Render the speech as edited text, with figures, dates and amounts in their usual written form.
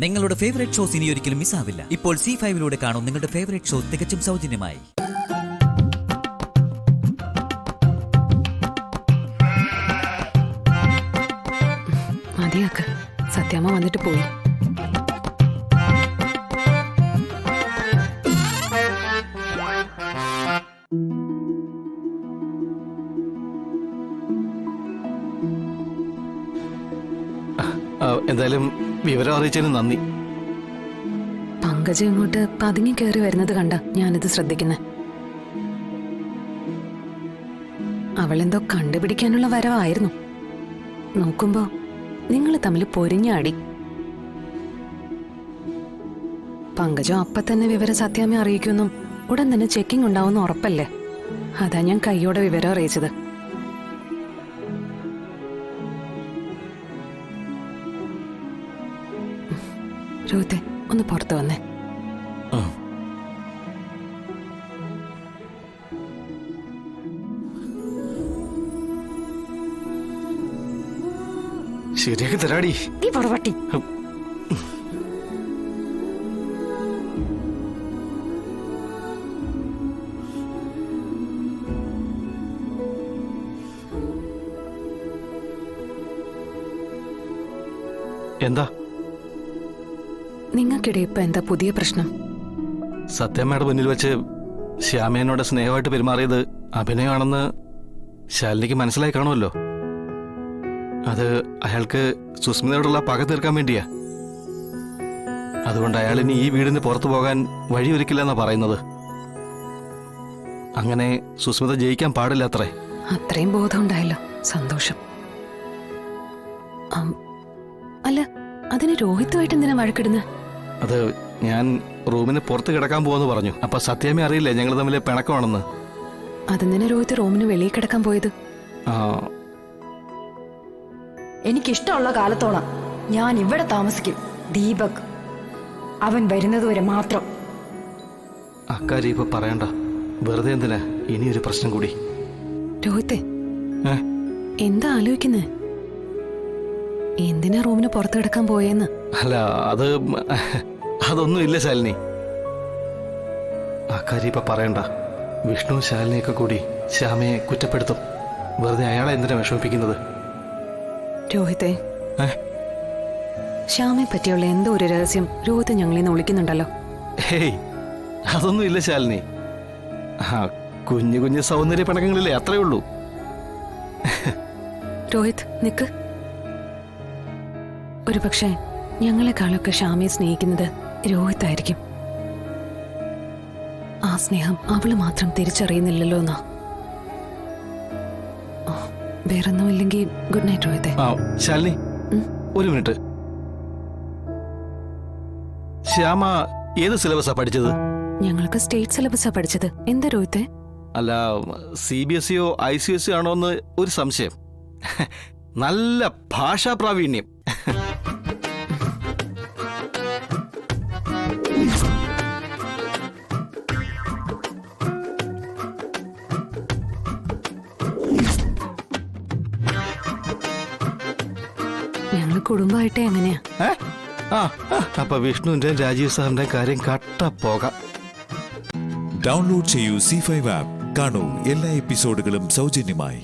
നിങ്ങളുടെ favourite shows ഇനി ഒരിക്കലും മിസ്സാവില്ല. ഇപ്പോൾ C5-ലൂടെ കാണും നിങ്ങളുടെ ഫേവറേറ്റ് ഷോ തികച്ചും സൗജന്യമായി. മതിയാക്ക്, സത്യാമ്മ വന്നിട്ട് പോയി. എന്തായാലും വിവരം അറിയിച്ചതിന് നന്ദി. പങ്കജ ഇങ്ങോട്ട് പതുങ്ങി കയറി വരുന്നത് കണ്ട ഞാനിത് ശ്രദ്ധിക്കുന്നെ. അവളെന്തോ കണ്ടുപിടിക്കാനുള്ള വരവായിരുന്നു. നോക്കുമ്പോ നിങ്ങൾ തമ്മിൽ പൊരിഞ്ഞാടി. പങ്കജം അപ്പൊ തന്നെ വിവരം സത്യാമ്മ അറിയിക്കുന്നും ഉടൻ തന്നെ ചെക്കിംഗ് ഉണ്ടാവുന്ന ഉറപ്പല്ലേ. അതാ ഞാൻ കൈയോടെ വിവരം അറിയിച്ചത്. രോഹിത്തെ, ഒന്ന് പുറത്തു വന്നേ. ശരിയാക്കി തരാടി. നീ പുറവട്ടി. എന്താ നിങ്ങൾക്കിടെ ഇപ്പൊ എന്താ പുതിയ പ്രശ്നം? സത്യമ്മയുടെ മുന്നിൽ വെച്ച് ശ്യാമേനോട് സ്നേഹമായിട്ട് പെരുമാറിയത് അഭിനയമാണെന്ന് ശാലിനിക്ക് മനസ്സിലായി കാണുമല്ലോ. അത് അയാൾക്ക് സുസ്മിതയോടുള്ള പക തീർക്കാൻ വേണ്ടിയാ. അതുകൊണ്ട് അയാൾ ഇനി ഈ വീടിന് പുറത്തു പോകാൻ വഴിയൊരുക്കില്ലെന്നാ പറയുന്നത്. അങ്ങനെ സുസ്മിത ജയിക്കാൻ പാടില്ല അത്രേ. അത്രയും ബോധം ഉണ്ടായല്ലോ, സന്തോഷം. അല്ല, അതിന് രോഹിത്തുമായിട്ട് എന്തിനാ വഴക്കിടുന്നത്? അത് ഞാൻ റൂമിന് പുറത്ത് കിടക്കാൻ പോവെന്ന് പറഞ്ഞു. അപ്പൊ സത്യമേ അറിയില്ലേ ഞങ്ങൾ തമ്മിൽ പിണക്കമാണെന്ന്. അതെന്തിനാ രോഹിത്ത് റൂമിന് വെളിയിൽ കിടക്കാൻ പോയത്? എനിക്കിഷ്ടമുള്ള കാലത്തോളം ഞാൻ ഇവിടെ താമസിക്കും. ദീപക് അവൻ വരുന്നതുവരെ മാത്രം. അക്കാര്യം ഇപ്പൊ പറയണ്ട. വെറുതെ എന്തിനാ ഇനിയൊരു പ്രശ്നം കൂടി. രോഹിത്തെ, എന്താ ആലോചിക്കുന്നേ? എന്തിനാ റൂമിന് പുറത്ത് കിടക്കാൻ പോയെന്ന്? അല്ല, അതൊന്നും ഇല്ല ശാലിനി. അക്കാര്യം ഇപ്പൊ പറയണ്ട. വിഷ്ണു ശാലിനിയൊക്കെ കൂടി ശ്യാമയെ കുറ്റപ്പെടുത്തും. വെറുതെ അയാളെ എന്തിനാ വിഷമിപ്പിക്കുന്നത്? രോഹിത്തെ, ശ്യാമയെ പറ്റിയുള്ള എന്തോ ഒരു രഹസ്യം രോഹിത്ത് ഞങ്ങളിന്ന് വിളിക്കുന്നുണ്ടല്ലോ. ഹേയ്, അതൊന്നും ഇല്ല ശാലിനി. കുഞ്ഞു കുഞ്ഞു സൗന്ദര്യ പിണക്കങ്ങളില്ലേ, അത്രേ ഉള്ളൂ. രോഹിത്, നിക്ക്. ഒരു പക്ഷേ ഞങ്ങളെക്കാളൊക്കെ ശ്യാമയെ സ്നേഹിക്കുന്നത് രോഹിത്തായിരിക്കും. ആ സ്നേഹം അവള് മാത്രം തിരിച്ചറിയുന്നില്ലല്ലോ എന്നാ. വേറൊന്നുമില്ലെങ്കിൽ ഗുഡ് നൈറ്റ് രോഹിത്തെ. ശാലിനി, ഒരു മിനിറ്റ്. ശ്യാമ ഏത് സിലബസാ പഠിച്ചത്? ഞങ്ങൾക്ക് സ്റ്റേറ്റ് സിലബസാ പഠിച്ചത്. എന്താ രോഹിത്തെ? അല്ല, CBSEയോ ICSE ആണോ എന്ന് ഒരു സംശയം. നല്ല ഭാഷാ പ്രാവീണ്യം. ഞങ്ങള് കുടുംബമായിട്ടേ എങ്ങനെയാ? അപ്പൊ വിഷ്ണുവിന്റെ രാജീവ് സാറിന്റെ കാര്യം കട്ട പോകാം. ഡൗൺലോഡ് ചെയ്യൂ C5 ആപ്പ്. കാണൂ എല്ലാ എപ്പിസോഡുകളും സൗജന്യമായി.